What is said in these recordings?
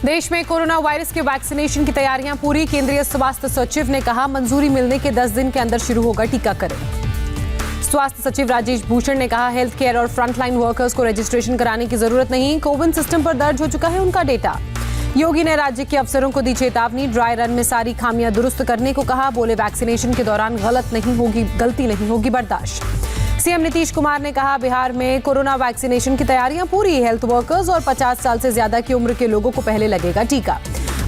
देश में corona virus के वैक्सीनेशन की तैयारियां पूरी। केंद्रीय स्वास्थ्य सचिव ने कहा, मंजूरी मिलने के 10 दिन के अंदर शुरू होगा टीकाकरण। स्वास्थ्य सचिव राजेश भूषण ने कहा, हेल्थ केयर और फ्रंटलाइन वर्कर्स को रजिस्ट्रेशन कराने की जरूरत नहीं, कोविन सिस्टम पर दर्ज हो चुका है उनका डेटा। योगी ने राज्य के अफसरों को दी चेतावनी, ड्राई रन में सारी खामियां दुरुस्त करने को कहा। बोले, वैक्सीनेशन के दौरान गलती नहीं होगी बर्दाश्त। सीएम नीतीश कुमार ने कहा, बिहार में कोरोना वैक्सीनेशन की तैयारियां पूरी। हेल्थ वर्कर्स और 50 साल से ज्यादा की उम्र के लोगों को पहले लगेगा टीका।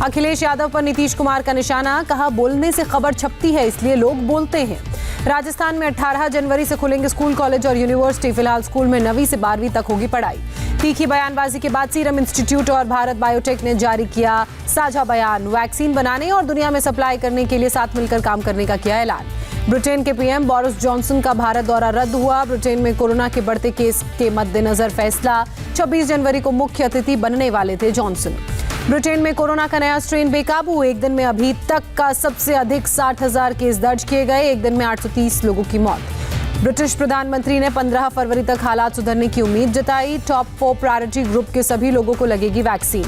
अखिलेश यादव पर नीतीश कुमार का निशाना, कहा, बोलने से खबर छपती है इसलिए लोग बोलते हैं। राजस्थान में 18 जनवरी से खुलेंगे स्कूल, कॉलेज और यूनिवर्सिटी। फिलहाल स्कूल में 9वीं से 12वीं तक होगी पढ़ाई। तीखी बयानबाजी के बाद सीरम इंस्टीट्यूट और भारत बायोटेक ने जारी किया साझा बयान। वैक्सीन बनाने और दुनिया में सप्लाई करने के लिए साथ मिलकर काम करने का किया ऐलान। ब्रिटेन के पीएम बोरिस जॉनसन का भारत दौरा रद्द हुआ। ब्रिटेन में कोरोना के बढ़ते केस के मद्देनजर फैसला। 26 जनवरी को मुख्य अतिथि बनने वाले थे जॉनसन। ब्रिटेन में कोरोना का नया स्ट्रेन बेकाबू। एक दिन में अभी तक का सबसे अधिक 60,000 केस दर्ज किए गए। एक दिन में 830 लोगों की मौत। ब्रिटिश प्रधानमंत्री ने 15 फरवरी तक हालात सुधरने की उम्मीद जताई। टॉप 4 प्रायोरिटी ग्रुप के सभी लोगों को लगेगी वैक्सीन।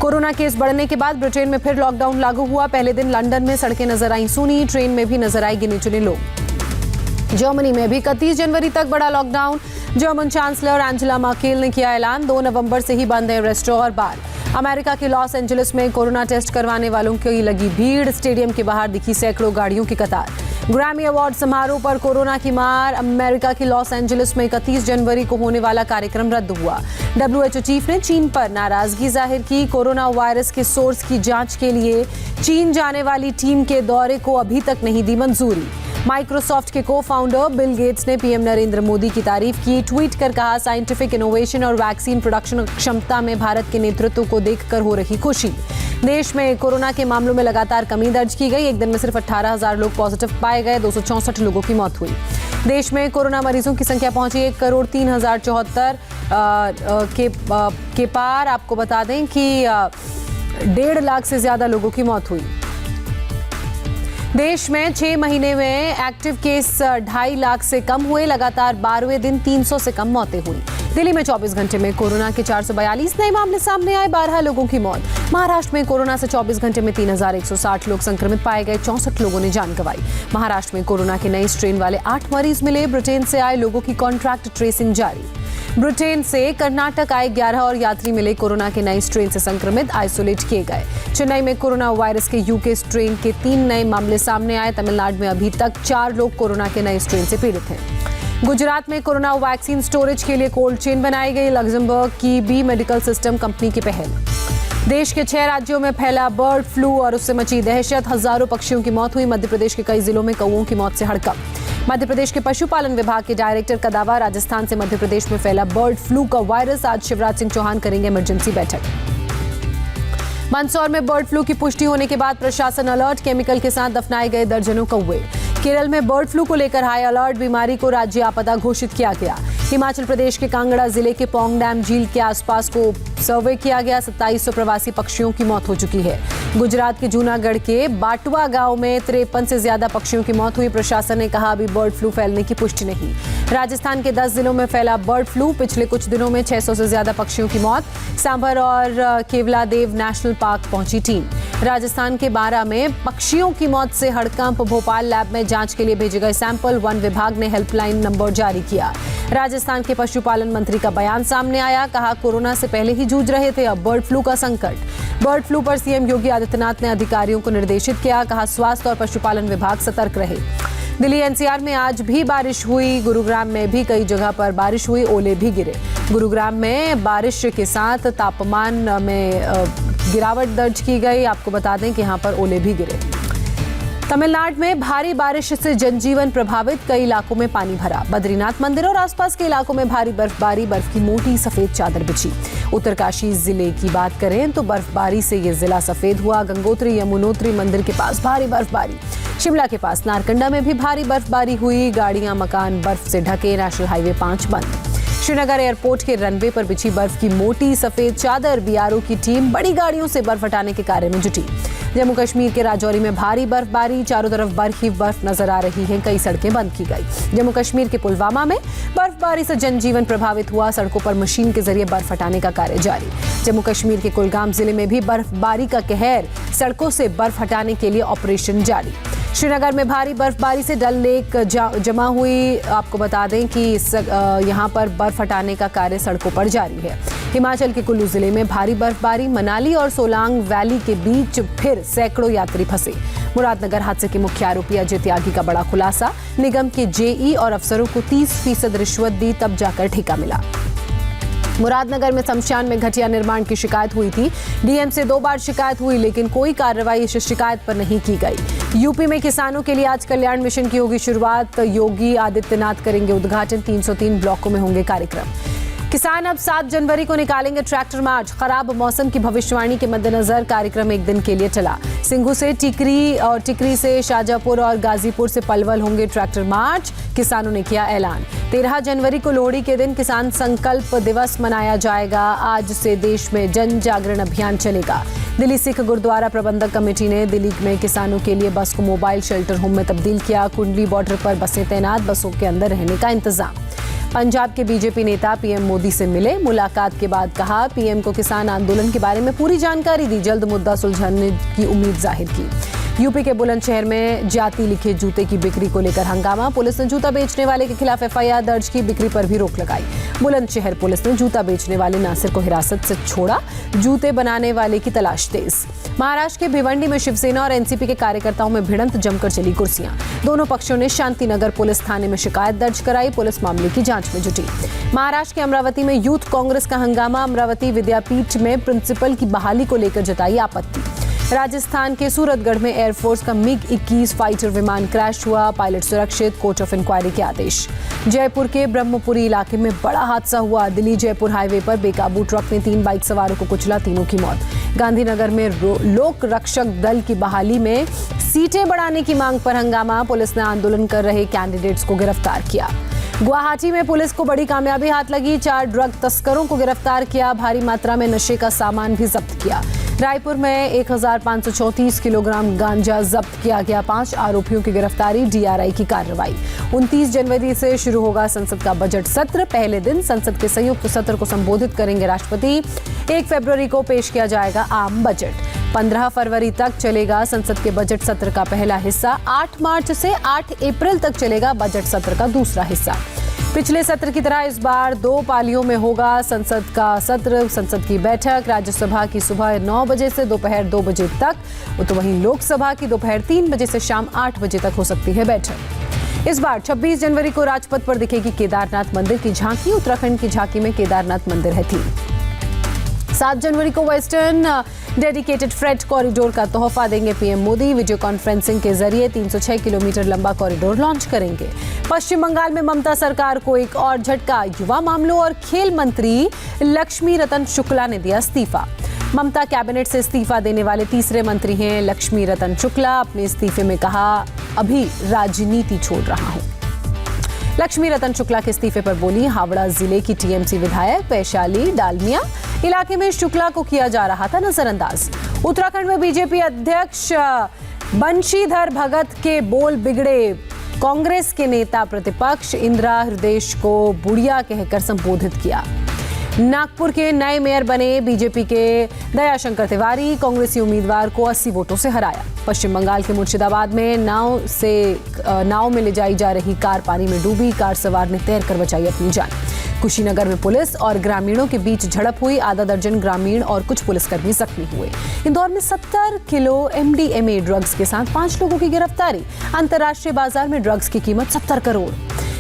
कोरोना केस बढ़ने के बाद ब्रिटेन में फिर लॉकडाउन लागू हुआ। पहले दिन लंदन में सड़कें नजर आई सूनी, ट्रेन में भी नजर आई गिने चुने लोग। जर्मनी में भी 31 जनवरी तक बड़ा lockdown. German chancellor Angela Merkel ने किया ऐलान, 2 नवंबर से ही बंद है रेस्टोरेंट और बार। अमेरिका के लॉस एंजलिस में कोरोना टेस्ट करवाने वालों की लगी भीड़। स्टेडियम के बाहर दिखी सैकड़ों गाड़ियों की कतार। ग्रैमी अवार्ड समारोह पर कोरोना की मार। अमेरिका के लॉस एंजलिस में 31 जनवरी को होने वाला कार्यक्रम रद्द हुआ। WHO चीफ ने चीन पर नाराजगी जाहिर की। कोरोना वायरस के सोर्स की जांच के लिए चीन जाने वाली टीम के दौरे को अभी तक नहीं दी मंजूरी। माइक्रोसॉफ्ट के को-फाउंडर बिल गेट्स ने पीएम नरेंद्र मोदी की तारीफ की। ट्वीट कर कहा, साइंटिफिक इनोवेशन और वैक्सीन प्रोडक्शन क्षमता में भारत के नेतृत्व को देखकर हो रही खुशी। देश में कोरोना के मामलों में लगातार कमी दर्ज की गई। एक दिन में सिर्फ 18,000 लोग पॉजिटिव पाए गए। 264 लोगों की मौत हुई। देश में कोरोना मरीजों की संख्या पहुंची 1,03,074 के पार। आपको बता दें कि 1.5 लाख से ज्यादा लोगों की मौत हुई। देश में 6 महीने में एक्टिव केस 2.5 लाख से कम हुए। लगातार 12वें दिन 300 से कम मौतें हुई। दिल्ली में 24 घंटे में कोरोना के 442 नए मामले सामने आए, 12 लोगों की मौत। महाराष्ट्र में कोरोना से 24 घंटे में 3,160 लोग संक्रमित पाए गए, 64 लोगों ने जान गंवाई। महाराष्ट्र में कोरोना के नए स्ट्रेन वाले 8 मरीज मिले। ब्रिटेन से आए लोगों की कॉन्ट्रैक्ट ट्रेसिंग जारी। ब्रिटेन से कर्नाटक आए 11 और यात्री मिले कोरोना के नए स्ट्रेन से संक्रमित, आइसोलेट किए गए। चेन्नई में कोरोना वायरस के यूके स्ट्रेन के 3 नए मामले सामने आए। तमिलनाडु में अभी तक 4 लोग कोरोना के नए स्ट्रेन से पीड़ित हैं। गुजरात में कोरोना वैक्सीन स्टोरेज के लिए कोल्ड चेन बनाई गई। लग्जमबर्ग की बी मेडिकल सिस्टम कंपनी की पहल। देश के 6 राज्यों में फैला बर्ड फ्लू और उससे मची दहशत। हजारों पक्षियों की मौत हुई। मध्य प्रदेश के कई जिलों में कौओं की मौत से हड़कंप। मध्य प्रदेश के पशुपालन विभाग के डायरेक्टर का दावा, राजस्थान से मध्य प्रदेश में फैला बर्ड फ्लू का वायरस। आज शिवराज सिंह चौहान करेंगे इमरजेंसी बैठक। मंदसौर में बर्ड फ्लू की पुष्टि होने के बाद प्रशासन अलर्ट। केमिकल के साथ दफनाए गए दर्जनों कौवे। केरल में बर्ड फ्लू को लेकर हाई अलर्ट। बीमारी को राज्य आपदा घोषित किया गया। हिमाचल प्रदेश के कांगड़ा जिले के पौंग डैम झील के आसपास को सर्वे किया गया। 2700 प्रवासी पक्षियों की मौत हो चुकी है। गुजरात के जूनागढ़ के बाटवा गांव में 53 से ज्यादा पक्षियों की मौत हुई। प्रशासन ने कहा, अभी बर्ड फ्लू फैलने की पुष्टि नहीं। राजस्थान के 10 जिलों में फैला बर्ड फ्लू। पिछले कुछ दिनों में 600 से ज्यादा पक्षियों की मौत। सांभर और केवलादेव नेशनल पार्क पहुंची टीम। राजस्थान के 12 में पक्षियों की मौत से हड़कंप। भोपाल लैब में जांच के लिए भेजे गए सैंपल। वन विभाग ने हेल्पलाइन नंबर जारी किया। राजस्थान के पशुपालन मंत्री का बयान सामने आया। कहा, कोरोना से पहले ही जूझ रहे थे, अब बर्ड फ्लू का संकट। बर्ड फ्लू पर सीएम योगी आदित्यनाथ ने अधिकारियों को निर्देशित किया। कहा, स्वास्थ्य और पशुपालन विभाग सतर्क रहे। दिल्ली एनसीआर में आज भी बारिश हुई। गुरुग्राम में भी कई जगह पर बारिश हुई, ओले भी गिरे। गुरुग्राम में बारिश के साथ तापमान में गिरावट दर्ज की गई। आपको बता दें कि यहाँ पर ओले भी गिरे। तमिलनाडु में भारी बारिश से जनजीवन प्रभावित, कई इलाकों में पानी भरा। बद्रीनाथ मंदिर और आसपास के इलाकों में भारी बर्फबारी, बर्फ की मोटी सफेद चादर बिछी। उत्तरकाशी जिले की बात करें तो बर्फबारी से ये जिला सफेद हुआ। गंगोत्री यमुनोत्री मंदिर के पास भारी बर्फबारी। शिमला के पास नारकंडा में भी भारी बर्फबारी हुई। गाड़ियां मकान बर्फ से ढके। नेशनल हाईवे 5 बंद। श्रीनगर एयरपोर्ट के रनवे पर बिछी बर्फ की मोटी सफेद चादर। बीआरओ की टीम बड़ी गाड़ियों से बर्फ हटाने के कार्य में जुटी। जम्मू कश्मीर के राजौरी में भारी बर्फबारी, चारों तरफ बर्फ ही बर्फ नजर आ रही है। कई सड़कें बंद की गई। जम्मू कश्मीर के पुलवामा में बर्फबारी से जनजीवन प्रभावित हुआ, सड़कों पर मशीन के जरिए बर्फ हटाने का कार्य जारी। जम्मू कश्मीर के कुलगाम जिले में भी बर्फबारी का कहर, सड़कों से बर्फ हटाने के लिए ऑपरेशन जारी। श्रीनगर में भारी बर्फबारी से डल लेक जमा हुई। आपको बता दें कि यहाँ पर बर्फ हटाने का कार्य सड़कों पर जारी है। हिमाचल के कुल्लू जिले में भारी बर्फबारी, मनाली और सोलांग वैली के बीच फिर सैकड़ों यात्री फंसे। मुरादनगर हादसे के मुख्य आरोपी अजय त्यागी का बड़ा खुलासा, निगम के जेई और अफसरों को 30% रिश्वत दी तब जाकर ठेका मिला। मुरादनगर में शमशान में घटिया निर्माण की शिकायत हुई थी। डीएम से 2 बार शिकायत हुई, लेकिन कोई कार्रवाई इस शिकायत पर नहीं की गई। यूपी में किसानों के लिए आज कल्याण मिशन की होगी शुरुआत। योगी आदित्यनाथ करेंगे उद्घाटन। 303 ब्लॉकों में होंगे कार्यक्रम। किसान अब 7 जनवरी को निकालेंगे ट्रैक्टर मार्च। खराब मौसम की भविष्यवाणी के मद्देनजर कार्यक्रम एक दिन के लिए चला। सिंघू से टिकरी और टिकरी से शाजापुर और गाजीपुर से पलवल होंगे ट्रैक्टर मार्च। किसानों ने किया ऐलान। 13 जनवरी को लोहड़ी के दिन किसान संकल्प दिवस मनाया जाएगा। आज से देश में जन जागरण अभियान चलेगा। दिल्ली सिख गुरुद्वारा प्रबंधक कमेटी ने दिल्ली में किसानों के लिए बस को मोबाइल शेल्टर होम में तब्दील किया। कुंडली बॉर्डर पर बसें तैनात, बसों के अंदर रहने का इंतजाम। पंजाब के बीजेपी नेता पीएम मोदी से मिले। मुलाकात के बाद कहा, पीएम को किसान आंदोलन के बारे में पूरी जानकारी दी। जल्द मुद्दा सुलझाने की उम्मीद जाहिर की। यूपी के बुलंदशहर में जाति लिखे जूते की बिक्री को लेकर हंगामा। पुलिस ने जूता बेचने वाले के खिलाफ एफआईआर दर्ज की। बिक्री पर भी रोक लगाई। बुलंदशहर पुलिस ने जूता बेचने वाले नासिर को हिरासत से छोड़ा। जूते बनाने वाले की तलाश तेज। महाराष्ट्र के भिवंडी में शिवसेना और एनसीपी के कार्यकर्ताओं में भिड़ंत, जमकर चली कुर्सियां। दोनों पक्षों ने शांतिनगर पुलिस थाने में शिकायत दर्ज कराई। पुलिस मामले की जांच में जुटी। महाराष्ट्र के अमरावती में यूथ कांग्रेस का हंगामा। अमरावती विद्यापीठ में प्रिंसिपल की बहाली को लेकर जताई आपत्ति। राजस्थान के सूरतगढ़ में एयरफोर्स का MiG-21 फाइटर विमान क्रैश हुआ। पायलट सुरक्षित, कोर्ट ऑफ इंक्वायरी के आदेश। जयपुर के ब्रह्मपुरी इलाके में बड़ा हादसा हुआ। दिल्ली जयपुर हाईवे पर बेकाबू ट्रक ने 3 बाइक सवारों को कुचला, तीनों की मौत। गांधीनगर में लोक रक्षक दल की बहाली में सीटें बढ़ाने की मांग पर हंगामा। पुलिस ने आंदोलन कर रहे कैंडिडेट्स को गिरफ्तार किया। गुवाहाटी में पुलिस को बड़ी कामयाबी हाथ लगी। 4 ड्रग तस्करों को गिरफ्तार किया। भारी मात्रा में नशे का सामान भी जब्त किया। रायपुर में 1534 किलोग्राम गांजा जब्त किया गया। 5 आरोपियों की गिरफ्तारी, डीआरआई की कार्रवाई। 29 जनवरी से शुरू होगा संसद का बजट सत्र। पहले दिन संसद के संयुक्त सत्र को संबोधित करेंगे राष्ट्रपति। 1 फरवरी को पेश किया जाएगा आम बजट। 15 फरवरी तक चलेगा संसद के बजट सत्र का पहला हिस्सा। 8 मार्च से 8 अप्रैल तक चलेगा बजट सत्र का दूसरा हिस्सा। पिछले सत्र की तरह इस बार 2 पालियों में होगा संसद का सत्र। संसद की बैठक राज्यसभा की सुबह 9 बजे से दोपहर 2 बजे तक, तो वहीं लोकसभा की दोपहर 3 बजे से शाम 8 बजे तक हो सकती है बैठक। इस बार 26 जनवरी को राजपथ पर दिखेगी केदारनाथ मंदिर की झांकी। उत्तराखंड की झांकी में केदारनाथ मंदिर है थीम। 7 जनवरी को वेस्टर्न डेडिकेटेड फ्रेट कॉरिडोर का तोहफा देंगे पीएम मोदी। वीडियो कॉन्फ्रेंसिंग के जरिए 306 किलोमीटर लंबा कॉरिडोर लॉन्च करेंगे। पश्चिम बंगाल में ममता सरकार को एक और झटका। युवा मामलों और खेल मंत्री लक्ष्मी रतन शुक्ला ने दिया इस्तीफा। ममता कैबिनेट से इस्तीफा देने वाले तीसरे मंत्री हैं लक्ष्मी रतन शुक्ला। अपने इस्तीफे में कहा, अभी राजनीति छोड़ रहा हूं। लक्ष्मी रतन शुक्ला के इस्तीफे पर बोली हावड़ा जिले की टीएमसी विधायक वैशाली डालमिया। इलाके में शुक्ला को किया जा रहा था नजरअंदाज। उत्तराखंड में बीजेपी अध्यक्ष बंशीधर भगत के बोल बिगड़े। कांग्रेस के नेता प्रतिपक्ष इंदिरा हृदयेश को बुढ़िया कहकर संबोधित किया। नागपुर के नए मेयर बने बीजेपी के दयाशंकर तिवारी। कांग्रेसी उम्मीदवार को 80 वोटों से हराया। पश्चिम बंगाल के मुर्शिदाबाद में नाव में ले जाई जा रही कार पानी में डूबी। कार सवार ने तैरकर बचाई अपनी जान। कुशीनगर में पुलिस और ग्रामीणों के बीच झड़प हुई। आधा दर्जन ग्रामीण और कुछ पुलिसकर्मी जख्मी हुए। इंदौर में 70 किलो MDMA ड्रग्स के साथ 5 लोगों की गिरफ्तारी। अंतर्राष्ट्रीय बाजार में ड्रग्स की कीमत 70 करोड़।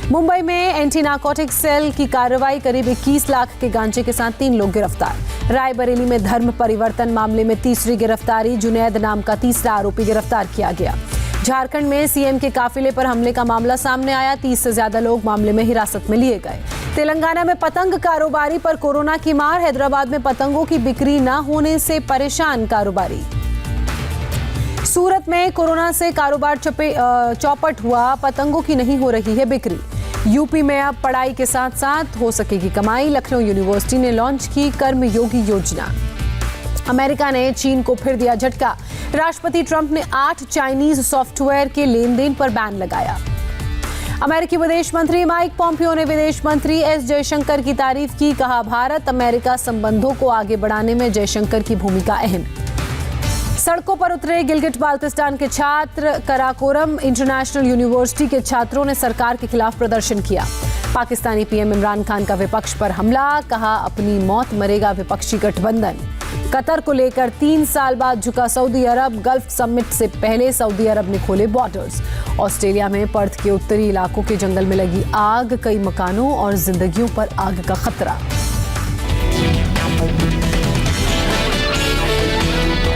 मुंबई में एंटी नार्कोटिक सेल की कार्रवाई। करीब 21 लाख के गांजे के साथ 3 लोग गिरफ्तार। रायबरेली में धर्म परिवर्तन मामले में तीसरी गिरफ्तारी। जुनैद नाम का तीसरा आरोपी गिरफ्तार किया गया। झारखंड में सीएम के काफिले पर हमले का मामला सामने आया। 30 से ज्यादा लोग मामले में हिरासत में लिए गए। तेलंगाना में पतंग कारोबारी पर कोरोना की मार। हैदराबाद में पतंगों की बिक्री न होने से परेशान कारोबारी। सूरत में कोरोना से कारोबार चौपट हुआ। पतंगों की नहीं हो रही है बिक्री। यूपी में अब पढ़ाई के साथ साथ हो सकेगी कमाई। लखनऊ यूनिवर्सिटी ने लॉन्च की कर्मयोगी योजना। अमेरिका ने चीन को फिर दिया झटका। राष्ट्रपति ट्रंप ने 8 चाइनीज सॉफ्टवेयर के लेन देन पर बैन लगाया। अमेरिकी विदेश मंत्री माइक पॉम्पियो ने विदेश मंत्री एस जयशंकर की तारीफ की। कहा, भारत अमेरिका संबंधों को आगे बढ़ाने में जयशंकर की भूमिका अहम। सड़कों पर उतरे गिलगिट बाल्टिस्तान के छात्र। कराकोरम इंटरनेशनल यूनिवर्सिटी के छात्रों ने सरकार के खिलाफ प्रदर्शन किया। पाकिस्तानी पीएम इमरान खान का विपक्ष पर हमला। कहा, अपनी मौत मरेगा विपक्षी गठबंधन। कतर को लेकर 3 साल बाद झुका सऊदी अरब। गल्फ समिट से पहले सऊदी अरब ने खोले बॉर्डर्स। ऑस्ट्रेलिया में पर्थ के उत्तरी इलाकों के जंगल में लगी आग। कई मकानों और जिंदगियों पर आग का खतरा।